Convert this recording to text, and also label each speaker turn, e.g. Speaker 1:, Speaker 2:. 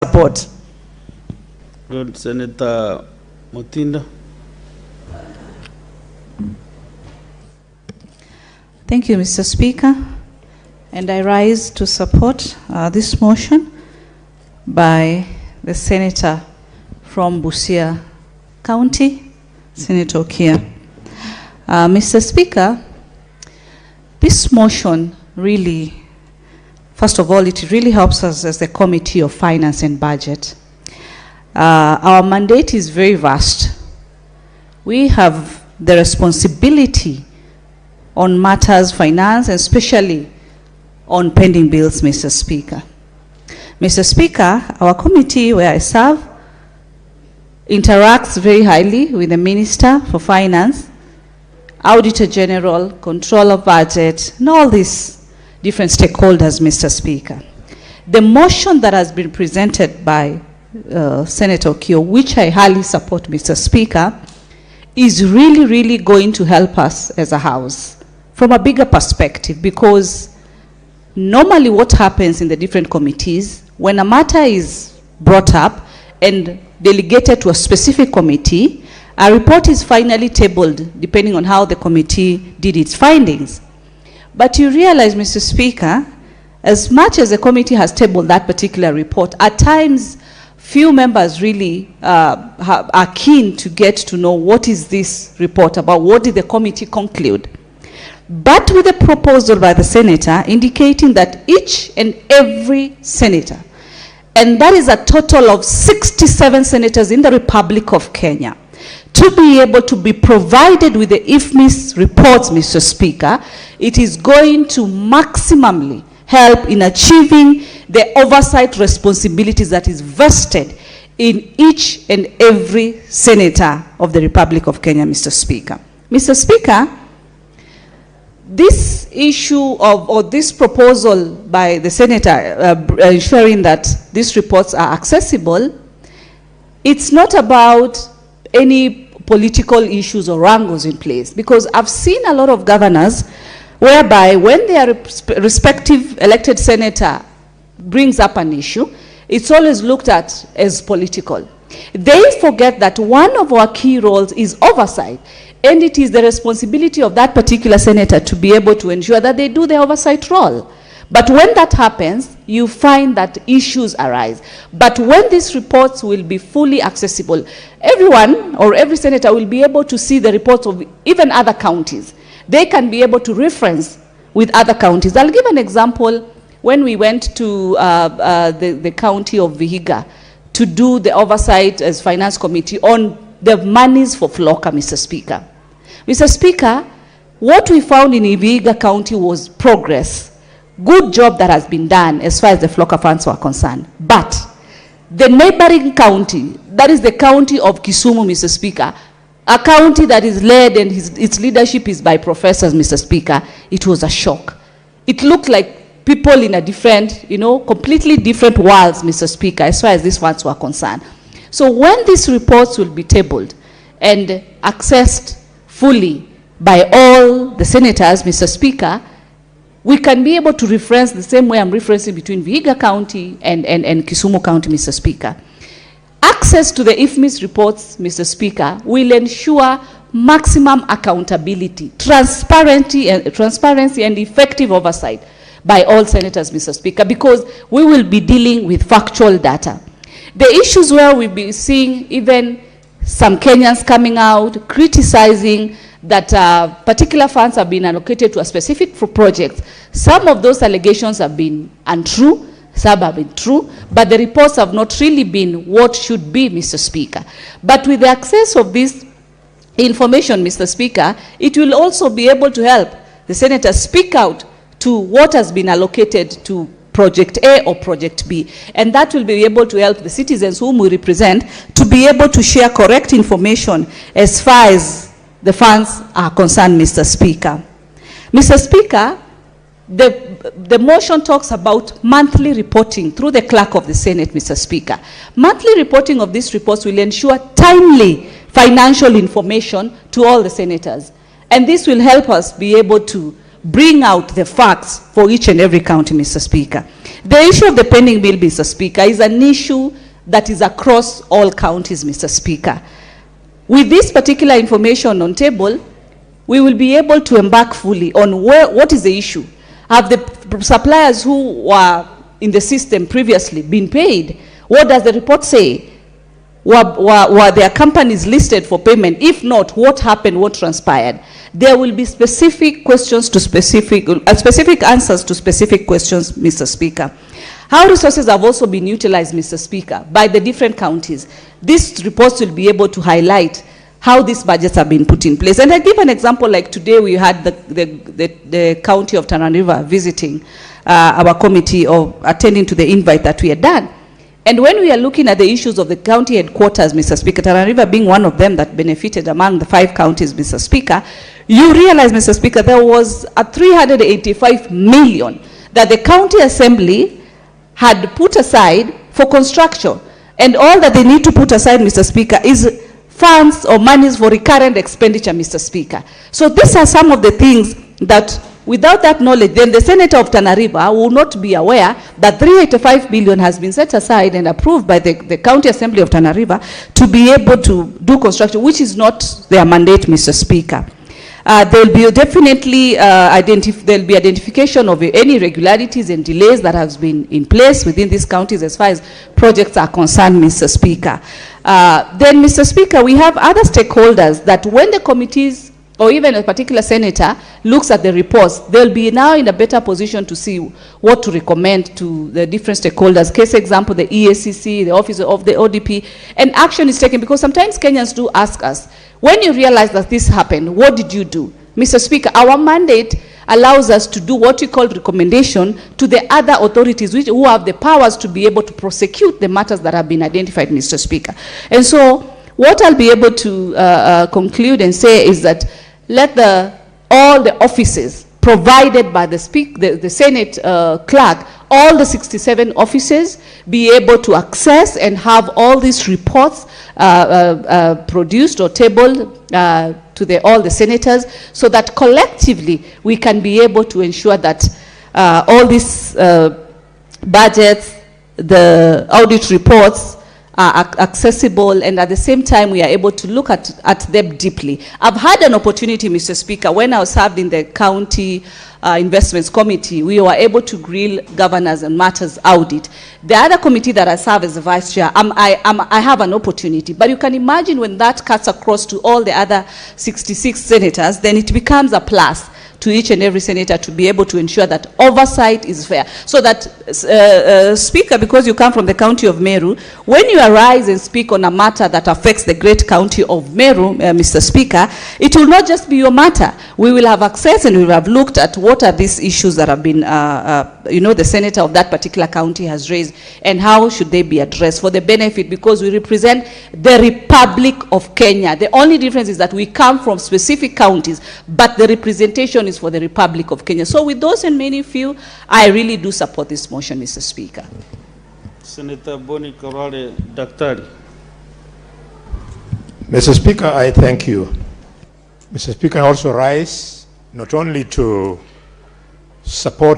Speaker 1: support.
Speaker 2: Good. Senator Mutinda.
Speaker 3: Thank you, Mr. Speaker. And I rise to support this motion by the Senator from Busia County, Senator Kia. Mr. Speaker, this motion really, first of all, it really helps us as the Committee of Finance and Budget. Our mandate is very vast. We have the responsibility on matters finance, and especially on pending bills, Mr. Speaker. Mr. Speaker, our committee where I serve interacts very highly with the Minister for Finance, Auditor General, Controller of Budget, and all these different stakeholders, Mr. Speaker. The motion that has been presented by Senator Kio, which I highly support, Mr. Speaker, is really going to help us as a House from a bigger perspective, because normally what happens in the different committees, when a matter is brought up and delegated to a specific committee, a report is finally tabled depending on how the committee did its findings. But you realize, Mr. Speaker, as much as the committee has tabled that particular report, at times few members really are keen to get to know what is this report about, what did the committee conclude. But with a proposal by the senator indicating that each and every senator, and that is a total of 67 senators in the Republic of Kenya, to be able to be provided with the IFMIS reports, Mr. Speaker, it is going to maximally help in achieving the oversight responsibilities that is vested in each and every senator of the Republic of Kenya, Mr. Speaker. Mr. Speaker, this issue of, or this proposal by the senator ensuring that these reports are accessible, it's not about any political issues or wrangles in place, because I've seen a lot of governors whereby when their respective elected senator brings up an issue, it's always looked at as political. They forget that one of our key roles is oversight, and it is the responsibility of that particular senator to be able to ensure that they do the oversight role. But when that happens, you find that issues arise. But when these reports will be fully accessible, everyone or every senator will be able to see the reports of even other counties. They can be able to reference with other counties. I'll give an example. When we went to the county of Vihiga to do the oversight as finance committee on the monies for Floka, Mr. Speaker. Mr. Speaker, what we found in Vihiga County was progress. Good job that has been done as far as the Floka funds were concerned. But the neighboring county, that is the county of Kisumu, Mr. Speaker, a county that is led and its leadership is by professors, Mr. Speaker, it was a shock. It looked like people in a different, completely different worlds, Mr. Speaker, as far as these funds were concerned. So when these reports will be tabled and accessed fully by all the senators, Mr. Speaker, we can be able to reference the same way I'm referencing between Vihiga County and Kisumu County, Mr. Speaker. Access to the IFMIS reports, Mr. Speaker, will ensure maximum accountability, transparency and effective oversight by all senators, Mr. Speaker, because we will be dealing with factual data. The issues where we'll be seeing even some Kenyans coming out criticizing that particular funds have been allocated to a specific project. Some of those allegations have been untrue, some have been true, but the reports have not really been what should be, Mr. Speaker. But with the access of this information, Mr. Speaker, it will also be able to help the senators speak out to what has been allocated to Project A or Project B. And that will be able to help the citizens whom we represent to be able to share correct information as far as the funds are concerned, Mr. Speaker. Mr. Speaker, the motion talks about monthly reporting through the clerk of the Senate, Mr. Speaker. Monthly reporting of these reports will ensure timely financial information to all the senators. And this will help us be able to bring out the facts for each and every county, Mr. Speaker. The issue of the pending bill, Mr. Speaker, is an issue that is across all counties, Mr. Speaker. With this particular information on table, we will be able to embark fully on what is the issue. Have the suppliers who were in the system previously been paid? What does the report say? Were their companies listed for payment? If not, what happened, what transpired? There will be specific questions to specific answers to specific questions, Mr. Speaker. How resources have also been utilized, Mr. Speaker, by the different counties. These reports will be able to highlight how these budgets have been put in place. And I give an example, like today we had the county of Tana River visiting our committee, of attending to the invite that we had done. And when we are looking at the issues of the county headquarters, Mr. Speaker, Tana River being one of them that benefited among the 5 counties, Mr. Speaker, you realize, Mr. Speaker, there was a 385 million that the county assembly had put aside for construction. And all that they need to put aside, Mr. Speaker, is funds or monies for recurrent expenditure, Mr. Speaker. So these are some of the things that, without that knowledge, then the Senator of Tana River will not be aware that 385 billion has been set aside and approved by the County Assembly of Tana River to be able to do construction, which is not their mandate, Mr. Speaker. There will be definitely there'll be identification of any irregularities and delays that has been in place within these counties as far as projects are concerned, Mr. Speaker. Then, Mr. Speaker, we have other stakeholders that when the committees or even a particular senator looks at the reports, they'll be now in a better position to see what to recommend to the different stakeholders. Case example, the EACC, the Office of the ODP, and action is taken, because sometimes Kenyans do ask us, when you realize that this happened, what did you do? Mr. Speaker, our mandate allows us to do what we call recommendation to the other authorities who have the powers to be able to prosecute the matters that have been identified, Mr. Speaker. And so what I'll be able to conclude and say is that let all the offices provided by the Senate clerk, all the 67 offices, be able to access and have all these reports produced or tabled to all the senators, so that collectively we can be able to ensure that all these budgets, the audit reports, are accessible, and at the same time we are able to look at them deeply. I've had an opportunity, Mr. Speaker, when I served in the County Investments Committee, we were able to grill governors on matters audit. The other committee that I serve as the Vice Chair, I have an opportunity, but you can imagine when that cuts across to all the other 66 senators, then it becomes a plus to each and every senator to be able to ensure that oversight is fair. So that, Speaker, because you come from the county of Meru, when you arise and speak on a matter that affects the great county of Meru, Mr. Speaker, it will not just be your matter. We will have access and we will have looked at what are these issues that have been, the senator of that particular county has raised, and how should they be addressed for the benefit, because we represent the Republic of Kenya. The only difference is that we come from specific counties, but the representation is for the Republic of Kenya. So with those and many few, I really do support this motion, Mr. Speaker.
Speaker 2: Senator Boni Karale Daktari.
Speaker 1: Mr. Speaker, I thank you. Mr. Speaker, I also rise not only to support